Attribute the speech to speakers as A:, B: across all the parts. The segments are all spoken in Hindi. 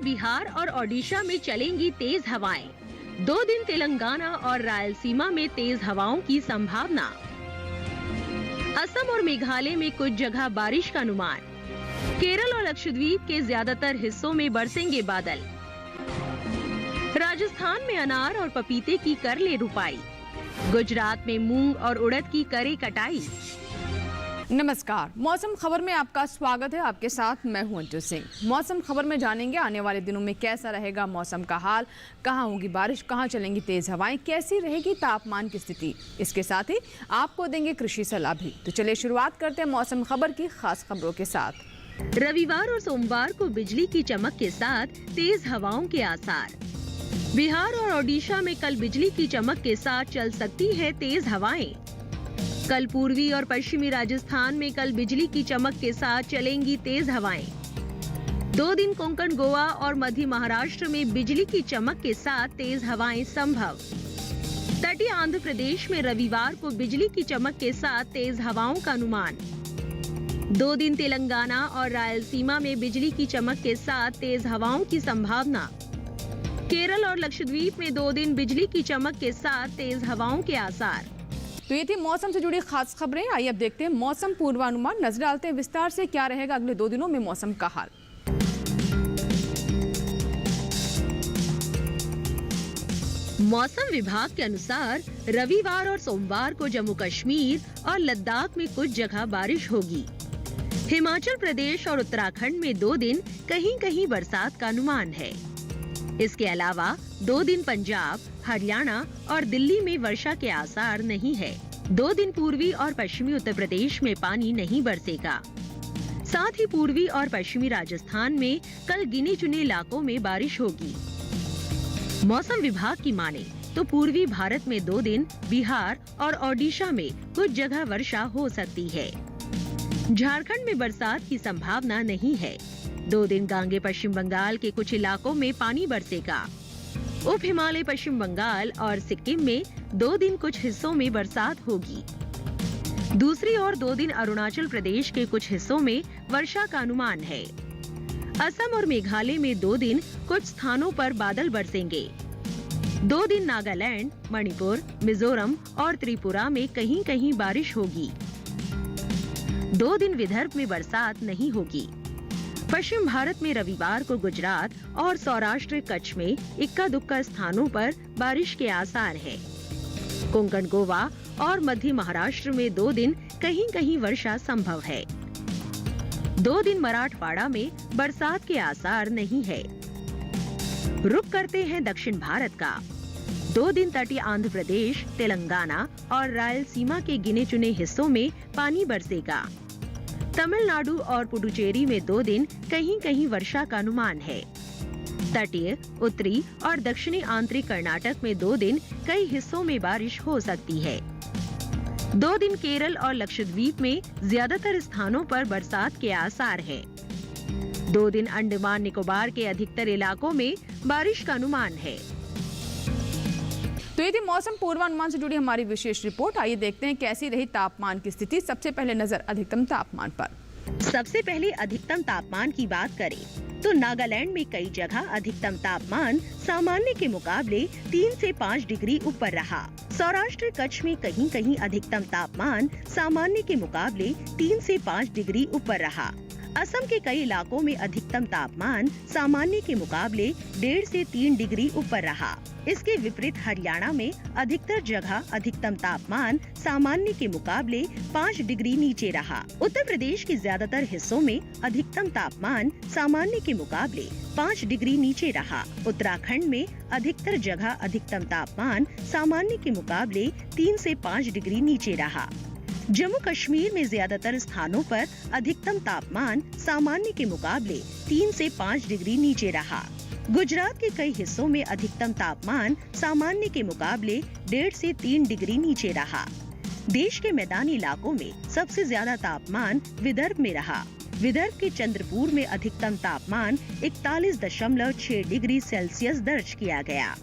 A: बिहार और ओडिशा में चलेंगी तेज हवाएं। 2 दिन तेलंगाना और रायलसीमा में तेज हवाओं की संभावना। असम और मेघालय में कुछ जगह बारिश का अनुमान। केरल और लक्षद्वीप के ज्यादातर हिस्सों में बरसेंगे बादल। राजस्थान में अनार और पपीते की कर ले रुपाई। गुजरात में मूंग और उड़द की करे कटाई।
B: नमस्कार, मौसम खबर में आपका स्वागत है। आपके साथ मैं हूं अंजू सिंह। मौसम खबर में जानेंगे आने वाले दिनों में कैसा रहेगा मौसम का हाल, कहां होगी बारिश, कहां चलेंगी तेज हवाएं, कैसी रहेगी तापमान की स्थिति। इसके साथ ही आपको देंगे कृषि सलाह भी। तो चलिए शुरुआत करते हैं मौसम खबर की खास खबरों के साथ।
A: रविवार और सोमवार को बिजली की चमक के साथ तेज हवाओं के आसार। बिहार और ओडिशा में कल बिजली की चमक के साथ चल सकती है तेज हवाएं। कल पूर्वी और पश्चिमी राजस्थान में कल बिजली की चमक के साथ चलेंगी तेज हवाएं। 2 दिन कोंकण, गोवा और मध्य महाराष्ट्र में बिजली की चमक के साथ तेज हवाएं संभव। तटीय आंध्र प्रदेश में रविवार को बिजली की चमक के साथ तेज हवाओं का अनुमान। 2 दिन तेलंगाना और रायलसीमा में बिजली की चमक के साथ तेज हवाओं की संभावना। केरल और लक्षद्वीप में 2 दिन बिजली की चमक के साथ तेज हवाओं के आसार।
B: तो ये थी मौसम से जुड़ी खास खबरें। आइए अब देखते हैं मौसम पूर्वानुमान। नजर डालते हैं विस्तार से क्या रहेगा अगले 2 दिनों में मौसम का हाल।
A: मौसम विभाग के अनुसार रविवार और सोमवार को जम्मू कश्मीर और लद्दाख में कुछ जगह बारिश होगी। हिमाचल प्रदेश और उत्तराखंड में 2 दिन कहीं कहीं बरसात का अनुमान है। इसके अलावा 2 दिन पंजाब, हरियाणा और दिल्ली में वर्षा के आसार नहीं है। 2 दिन पूर्वी और पश्चिमी उत्तर प्रदेश में पानी नहीं बरसेगा। साथ ही पूर्वी और पश्चिमी राजस्थान में कल गिने चुने इलाकों में बारिश होगी। मौसम विभाग की माने तो पूर्वी भारत में 2 दिन बिहार और ओडिशा में कुछ जगह वर्षा हो सकती है। झारखंड में बरसात की संभावना नहीं है। 2 दिन गांगे पश्चिम बंगाल के कुछ इलाकों में पानी बरसेगा। उप हिमालय पश्चिम बंगाल और सिक्किम में 2 दिन कुछ हिस्सों में बरसात होगी। दूसरी ओर 2 दिन अरुणाचल प्रदेश के कुछ हिस्सों में वर्षा का अनुमान है। असम और मेघालय में 2 दिन कुछ स्थानों पर बादल बरसेंगे। 2 दिन नागालैंड, मणिपुर, मिजोरम और त्रिपुरा में कहीं कहीं बारिश होगी। 2 दिन विदर्भ में बरसात नहीं होगी। पश्चिम भारत में रविवार को गुजरात और सौराष्ट्र कच्छ में इक्का दुक्का स्थानों पर बारिश के आसार है। कोंकण, गोवा और मध्य महाराष्ट्र में 2 दिन कहीं कहीं वर्षा संभव है। 2 दिन मराठवाड़ा में बरसात के आसार नहीं है। रुक करते हैं दक्षिण भारत का। 2 दिन तटीय आंध्र प्रदेश, तेलंगाना और रायलसीमा के गिने चुने हिस्सों में पानी बरसेगा। तमिलनाडु और पुडुचेरी में 2 दिन कहीं कहीं वर्षा का अनुमान है। तटीय, उत्तरी और दक्षिणी आंतरिक कर्नाटक में 2 दिन कई हिस्सों में बारिश हो सकती है। 2 दिन केरल और लक्षद्वीप में ज्यादातर स्थानों पर बरसात के आसार है। 2 दिन अंडमान निकोबार के अधिकतर इलाकों में बारिश का अनुमान है।
B: तो ये थी मौसम पूर्वानुमान से जुड़ी हमारी विशेष रिपोर्ट। आइए देखते हैं कैसी रही तापमान की स्थिति। सबसे पहले नजर अधिकतम तापमान पर।
A: सबसे पहले अधिकतम तापमान की बात करें तो नागालैंड में कई जगह अधिकतम तापमान सामान्य के मुकाबले 3 से 5 डिग्री ऊपर रहा। सौराष्ट्र कच्छ में कहीं कहीं अधिकतम तापमान सामान्य के मुकाबले 3 से 5 डिग्री ऊपर रहा। असम के कई इलाकों में अधिकतम तापमान सामान्य के मुकाबले 1.5 से 3 डिग्री ऊपर रहा। इसके विपरीत हरियाणा में अधिकतर जगह अधिकतम तापमान सामान्य के मुकाबले 5 डिग्री नीचे रहा। उत्तर प्रदेश के ज्यादातर हिस्सों में अधिकतम तापमान सामान्य के मुकाबले 5 डिग्री नीचे रहा। उत्तराखंड में अधिकतर जगह अधिकतम तापमान सामान्य के मुकाबले 3 से 5 डिग्री नीचे रहा। जम्मू कश्मीर में ज्यादातर स्थानों पर अधिकतम तापमान सामान्य के मुकाबले 3 से 5 डिग्री नीचे रहा। गुजरात के कई हिस्सों में अधिकतम तापमान सामान्य के मुकाबले 1.5 से 3 डिग्री नीचे रहा। देश के मैदानी इलाकों में सबसे ज्यादा तापमान विदर्भ में रहा। विदर्भ के चंद्रपुर में अधिकतम तापमान 41.6 डिग्री सेल्सियस दर्ज किया गया।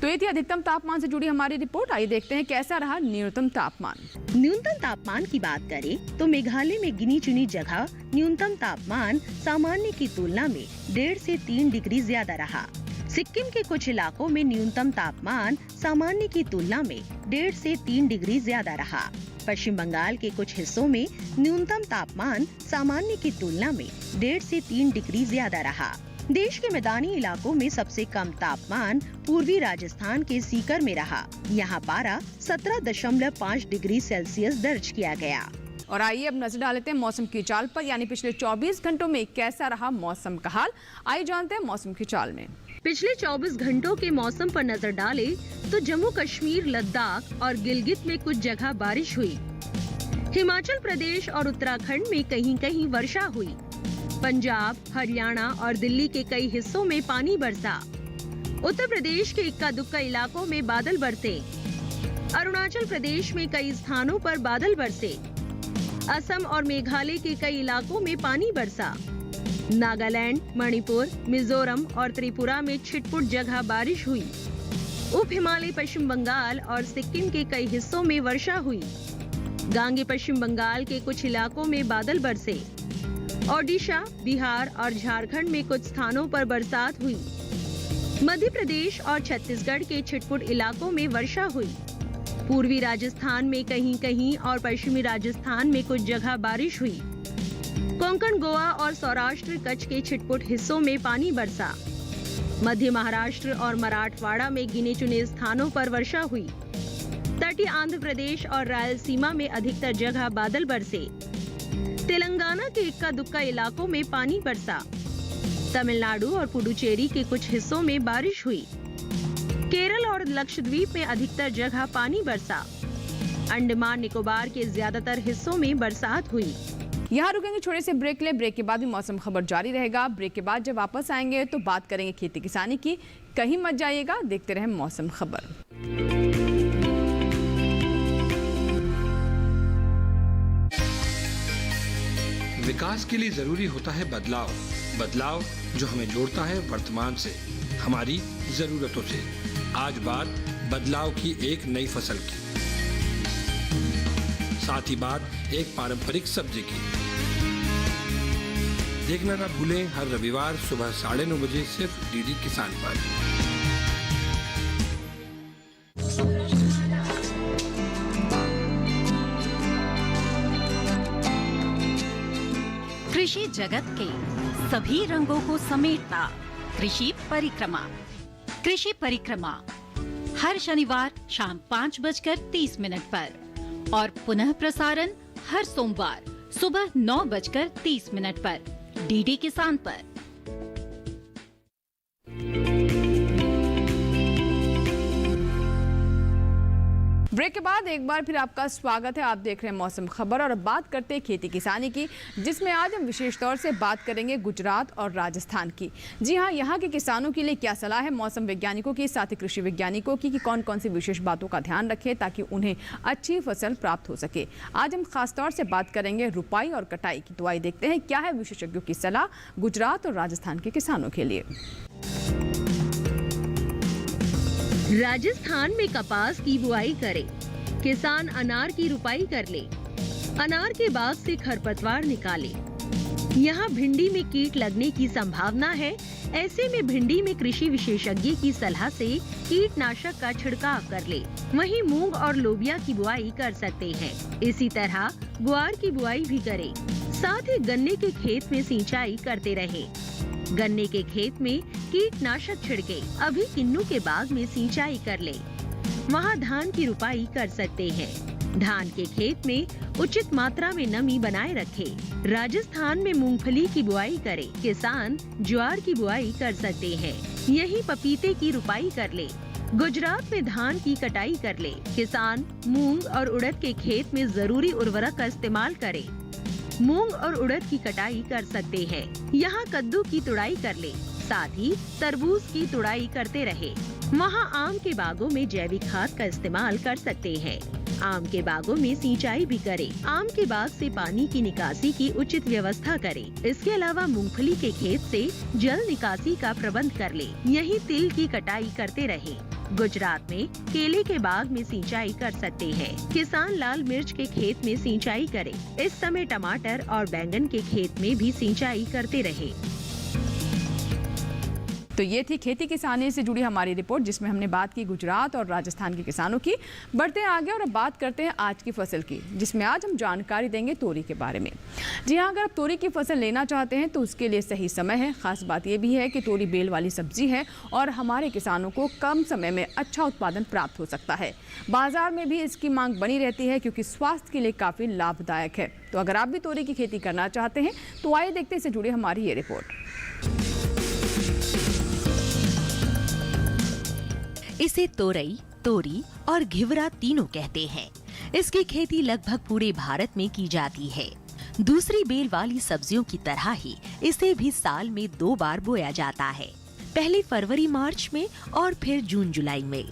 B: तो ये थी अधिकतम तापमान से जुड़ी हमारी रिपोर्ट। आइए देखते हैं कैसा रहा न्यूनतम तापमान।
A: न्यूनतम तापमान की बात करें तो मेघालय में गिनी चुनी जगह न्यूनतम तापमान सामान्य की तुलना में 1.5 से 3 डिग्री ज्यादा रहा। सिक्किम के कुछ इलाकों में न्यूनतम तापमान सामान्य की तुलना में 1.5 से 3 डिग्री ज्यादा रहा। पश्चिम बंगाल के कुछ हिस्सों में न्यूनतम तापमान सामान्य की तुलना में 1.5 से 3 डिग्री ज्यादा रहा। देश के मैदानी इलाकों में सबसे कम तापमान पूर्वी राजस्थान के सीकर में रहा। यहाँ पारा 17.5 डिग्री सेल्सियस दर्ज किया गया।
B: और आइए अब नजर डालते हैं मौसम की चाल पर, यानी पिछले 24 घंटों में कैसा रहा मौसम का हाल। आइए जानते हैं मौसम की चाल में।
A: पिछले 24 घंटों के मौसम पर नजर डाले तो जम्मू कश्मीर, लद्दाख और गिलगित में कुछ जगह बारिश हुई। हिमाचल प्रदेश और उत्तराखंड में कहीं कहीं वर्षा हुई। पंजाब, हरियाणा और दिल्ली के कई हिस्सों में पानी बरसा। उत्तर प्रदेश के इक्का दुक्का इलाकों में बादल बरसे। अरुणाचल प्रदेश में कई स्थानों पर बादल बरसे। असम और मेघालय के कई इलाकों में पानी बरसा। नागालैंड, मणिपुर, मिजोरम और त्रिपुरा में छिटपुट जगह बारिश हुई। उप हिमालय पश्चिम बंगाल और सिक्किम के कई हिस्सों में वर्षा हुई। गांगे पश्चिम बंगाल के कुछ इलाकों में बादल बरसे। ओडिशा, बिहार और झारखंड में कुछ स्थानों पर बरसात हुई। मध्य प्रदेश और छत्तीसगढ़ के छिटपुट इलाकों में वर्षा हुई। पूर्वी राजस्थान में कहीं कहीं और पश्चिमी राजस्थान में कुछ जगह बारिश हुई। कोंकण, गोवा और सौराष्ट्र कच्छ के छिटपुट हिस्सों में पानी बरसा। मध्य महाराष्ट्र और मराठवाड़ा में गिने चुने स्थानों पर वर्षा हुई। तटीय आंध्र प्रदेश और रायलसीमा में अधिकतर जगह बादल बरसे। तेलंगाना के इक्का दुक्का इलाकों में पानी बरसा। तमिलनाडु और पुडुचेरी के कुछ हिस्सों में बारिश हुई। केरल और लक्षद्वीप में अधिकतर जगह पानी बरसा। अंडमान निकोबार के ज्यादातर हिस्सों में बरसात हुई।
B: यहाँ रुकेंगे छोटे से ब्रेक ले। ब्रेक के बाद भी मौसम खबर जारी रहेगा। ब्रेक के बाद जब वापस आएंगे तो बात करेंगे खेती किसानी की। कहीं मत जाइएगा, देखते रहें मौसम खबर।
C: विकास के लिए जरूरी होता है बदलाव। बदलाव जो हमें जोड़ता है वर्तमान से, हमारी जरूरतों से। आज बात बदलाव की एक नई फसल की, साथ ही बात एक पारंपरिक सब्जी की। देखना ना भूलें हर रविवार सुबह 9:30 बजे सिर्फ डीडी किसान पर।
D: कृषि जगत के सभी रंगों को समेटता कृषि परिक्रमा। कृषि परिक्रमा हर शनिवार शाम 5:30 पर और पुनः प्रसारण हर सोमवार सुबह 9:30 पर डीडी किसान पर।
B: ब्रेक के बाद एक बार फिर आपका स्वागत है। आप देख रहे हैं मौसम खबर और अब बात करते हैं खेती किसानी की, जिसमें आज हम विशेष तौर से बात करेंगे गुजरात और राजस्थान की। जी हां, यहां के किसानों के लिए क्या सलाह है मौसम वैज्ञानिकों की, साथ ही कृषि वैज्ञानिकों की कि कौन कौन सी विशेष बातों का ध्यान रखें ताकि उन्हें अच्छी फसल प्राप्त हो सके। आज हम खास तौर से बात करेंगे रुपाई और कटाई की। तो आइए देखते हैं क्या है विशेषज्ञों की सलाह गुजरात और राजस्थान के किसानों के लिए।
A: राजस्थान में कपास की बुआई करें। किसान अनार की रुपाई कर ले। अनार के बाग से खरपतवार निकाले। यहाँ भिंडी में कीट लगने की संभावना है। ऐसे में भिंडी में कृषि विशेषज्ञ की सलाह से कीटनाशक का छिड़काव कर ले। वहीं मूंग और लोबिया की बुआई कर सकते हैं। इसी तरह ग्वार की बुआई भी करें। साथ ही गन्ने के खेत में सिंचाई करते रहे। गन्ने के खेत में कीटनाशक छिड़के। अभी किन्नू के बाग में सिंचाई कर ले। वहाँ धान की रुपाई कर सकते हैं। धान के खेत में उचित मात्रा में नमी बनाए रखें। राजस्थान में मूंगफली की बुआई करें। किसान ज्वार की बुआई कर सकते हैं। यही पपीते की रुपाई कर ले। गुजरात में धान की कटाई कर ले। किसान मूंग और उड़द के खेत में जरूरी उर्वरक का इस्तेमाल करें। मूंग और उड़द की कटाई कर सकते हैं। यहाँ कद्दू की तुड़ाई कर ले। साथ ही तरबूज की तुड़ाई करते रहे। वहाँ आम के बागों में जैविक खाद का इस्तेमाल कर सकते हैं। आम के बागों में सिंचाई भी करें। आम के बाग से पानी की निकासी की उचित व्यवस्था करें। इसके अलावा मूंगफली के खेत से जल निकासी का प्रबंध कर ले। यही तिल की कटाई करते रहे। गुजरात में केले के बाग में सिंचाई कर सकते हैं। किसान लाल मिर्च के खेत में सिंचाई करें। इस समय टमाटर और बैंगन के खेत में भी सिंचाई करते रहे।
B: तो ये थी खेती किसानी से जुड़ी हमारी रिपोर्ट, जिसमें हमने बात की गुजरात और राजस्थान के किसानों की। बढ़ते हैं आगे और अब बात करते हैं आज की फसल की, जिसमें आज हम जानकारी देंगे तोरी के बारे में। जी हाँ, अगर आप तोरी की फसल लेना चाहते हैं तो उसके लिए सही समय है। खास बात ये भी है कि तोरी बेल वाली सब्जी है और हमारे किसानों को कम समय में अच्छा उत्पादन प्राप्त हो सकता है। बाजार में भी इसकी मांग बनी रहती है क्योंकि स्वास्थ्य के लिए काफ़ी लाभदायक है। तो अगर आप भी तोरी की खेती करना चाहते हैं तो आइए देखते हैं इससे जुड़ी हमारी ये रिपोर्ट।
E: इसे तोरई, तोरी और घिवरा तीनों कहते हैं। इसकी खेती लगभग पूरे भारत में की जाती है। दूसरी बेल वाली सब्जियों की तरह ही इसे भी साल में 2 बार बोया जाता है, पहले फरवरी मार्च में और फिर जून जुलाई में।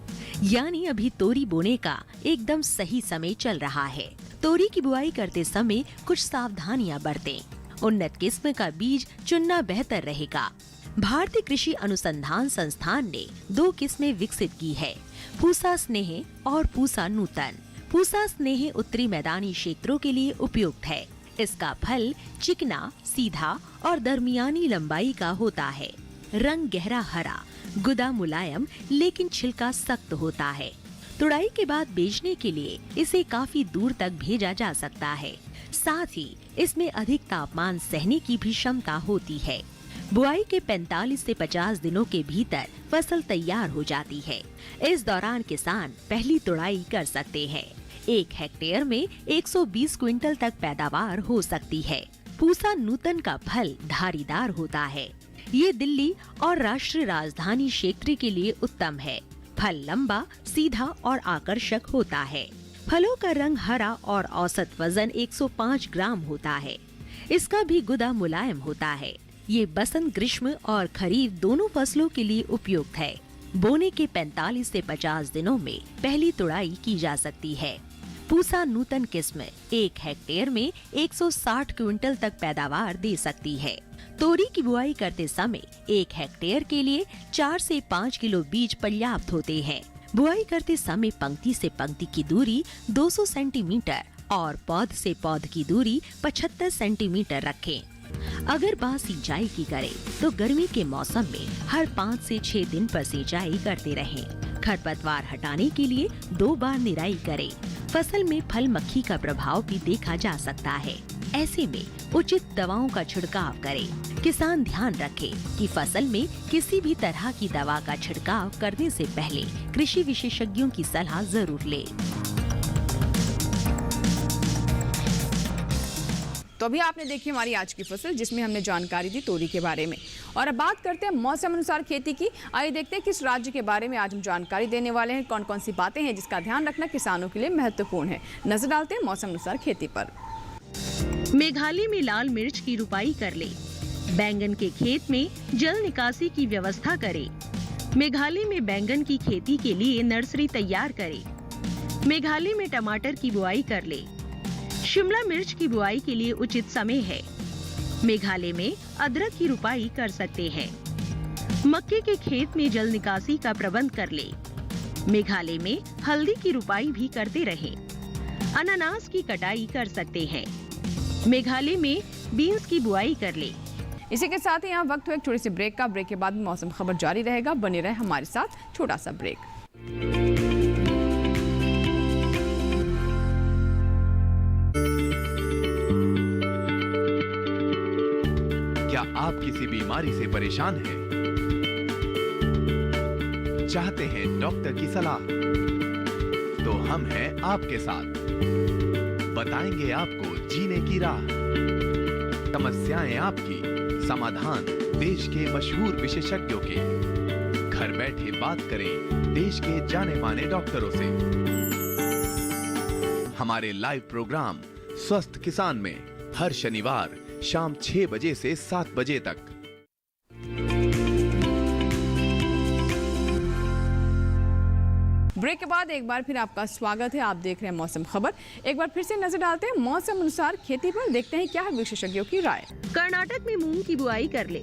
E: यानी अभी तोरी बोने का एकदम सही समय चल रहा है। तोरी की बुआई करते समय कुछ सावधानियां बरतें। उन्नत किस्म का बीज चुनना बेहतर रहेगा। भारतीय कृषि अनुसंधान संस्थान ने 2 किस्में विकसित की है, पूसा स्नेह और पूसा नूतन। पूसा स्नेह उत्तरी मैदानी क्षेत्रों के लिए उपयुक्त है। इसका फल चिकना, सीधा और दरमियानी लंबाई का होता है। रंग गहरा हरा, गुदा मुलायम लेकिन छिलका सख्त होता है। तुड़ाई के बाद बेचने के लिए इसे काफी दूर तक भेजा जा सकता है। साथ ही इसमें अधिक तापमान सहने की भी क्षमता होती है। बुआई के 45 से 50 दिनों के भीतर फसल तैयार हो जाती है। इस दौरान किसान पहली तुड़ाई कर सकते हैं। 1 हेक्टेयर में 120 क्विंटल तक पैदावार हो सकती है। पूसा नूतन का फल धारीदार होता है। ये दिल्ली और राष्ट्रीय राजधानी क्षेत्र के लिए उत्तम है। फल लंबा, सीधा और आकर्षक होता है। फलों का रंग हरा और औसत वजन 105 ग्राम होता है। इसका भी गुदा मुलायम होता है। ये बसंत, ग्रीष्म और खरीफ दोनों फसलों के लिए उपयुक्त है। बोने के 45 से 50 दिनों में पहली तुड़ाई की जा सकती है। पूसा नूतन किस्म 1 हेक्टेयर में 160 क्विंटल तक पैदावार दे सकती है। तोरी की बुआई करते समय 1 हेक्टेयर के लिए 4 से 5 किलो बीज पर्याप्त होते हैं। बुआई करते समय पंक्ति से पंक्ति की दूरी 200 सेंटीमीटर और पौध से पौध की दूरी 75 सेंटीमीटर रखें। अगर बांध सिंचाई की करें तो गर्मी के मौसम में हर 5 से 6 दिन पर सिंचाई करते रहें। खरपतवार हटाने के लिए 2 बार निराई करें। फसल में फल मक्खी का प्रभाव भी देखा जा सकता है। ऐसे में उचित दवाओं का छिड़काव करें। किसान ध्यान रखें कि फसल में किसी भी तरह की दवा का छिड़काव करने से पहले कृषि विशेषज्ञों की सलाह जरूर लें।
B: तो अभी आपने देखी हमारी आज की फसल, जिसमें हमने जानकारी दी तोरी के बारे में। और अब बात करते हैं मौसम अनुसार खेती की। आइए देखते हैं किस राज्य के बारे में आज हम जानकारी देने वाले हैं, कौन कौन सी बातें हैं जिसका ध्यान रखना किसानों के लिए महत्वपूर्ण है। नजर डालते हैं मौसम अनुसार खेती पर।
A: मेघालय में लाल मिर्च की रुपाई कर ले। बैंगन के खेत में जल निकासी की व्यवस्था करे। मेघालय में बैंगन की खेती के लिए नर्सरी तैयार करे। मेघालय में टमाटर की बुआई कर ले। शिमला मिर्च की बुआई के लिए उचित समय है। मेघालय में अदरक की रुपाई कर सकते हैं। मक्के के खेत में जल निकासी का प्रबंध कर ले। मेघालय में हल्दी की रुपाई भी करते रहें। अनानास की कटाई कर सकते हैं। मेघालय में बीन्स की बुआई कर ले।
B: इसी के साथ ही यहाँ वक्त हो एक छोटे से ब्रेक का। ब्रेक के बाद मौसम खबर जारी रहेगा, बने रहे हमारे साथ। छोटा सा ब्रेक।
F: क्या आप किसी बीमारी से परेशान हैं? चाहते हैं डॉक्टर की सलाह? तो हम हैं आपके साथ। बताएंगे आपको जीने की राह। समस्याएं आपकी, समाधान देश के मशहूर विशेषज्ञों के। घर बैठे बात करें देश के जाने माने डॉक्टरों से। हमारे लाइव प्रोग्राम स्वस्थ किसान में हर शनिवार शाम 6 बजे से 7 बजे तक।
B: ब्रेक के बाद एक बार फिर आपका स्वागत है। आप देख रहे हैं मौसम खबर। एक बार फिर से नजर डालते हैं मौसम अनुसार खेती पर, देखते हैं क्या है विशेषज्ञों की राय।
A: कर्नाटक में मूंग की बुआई कर ले।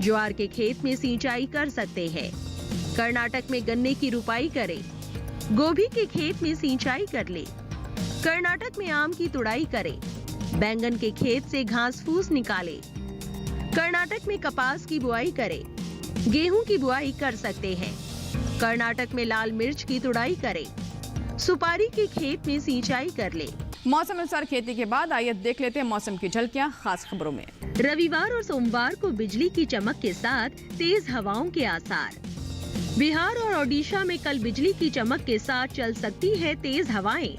A: ज्वार के खेत में सिंचाई कर सकते हैं। कर्नाटक में गन्ने की रुपाई करे, गोभी के खेत में सिंचाई कर ले। कर्नाटक में आम की तुड़ाई करे, बैंगन के खेत से घास फूस निकाले। कर्नाटक में कपास की बुआई करे, गेहूं की बुआई कर सकते हैं। कर्नाटक में लाल मिर्च की तुड़ाई करे, सुपारी के खेत में सिंचाई कर ले।
B: मौसम अनुसार खेती के बाद आइए देख लेते हैं मौसम की झलकियां खास खबरों में।
A: रविवार और सोमवार को बिजली की चमक के साथ तेज हवाओं के आसार। बिहार और ओडिशा में कल बिजली की चमक के साथ चल सकती है तेज हवाएं।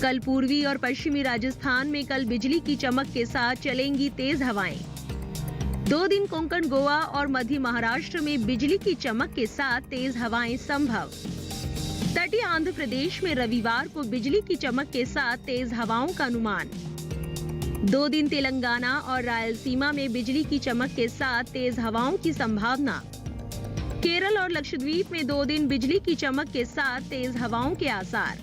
A: कल पूर्वी और पश्चिमी राजस्थान में कल बिजली की चमक के साथ चलेंगी तेज हवाएं। 2 दिन कोंकण, गोवा और मध्य महाराष्ट्र में बिजली की चमक के साथ तेज हवाएं संभव। तटीय आंध्र प्रदेश में रविवार को बिजली की चमक के साथ तेज हवाओं का अनुमान। 2 दिन तेलंगाना और रायलसीमा में बिजली की चमक के साथ तेज हवाओं की संभावना। केरल और लक्षद्वीप में 2 दिन बिजली की चमक के साथ तेज हवाओं के आसार।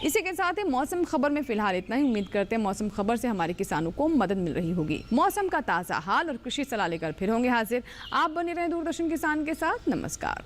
B: इसी के साथ ही मौसम खबर में फिलहाल इतना ही। उम्मीद करते हैं मौसम खबर से हमारे किसानों को मदद मिल रही होगी। मौसम का ताजा हाल और कृषि सलाह लेकर फिर होंगे हाजिर। आप बने रहें दूरदर्शन किसान के साथ। नमस्कार।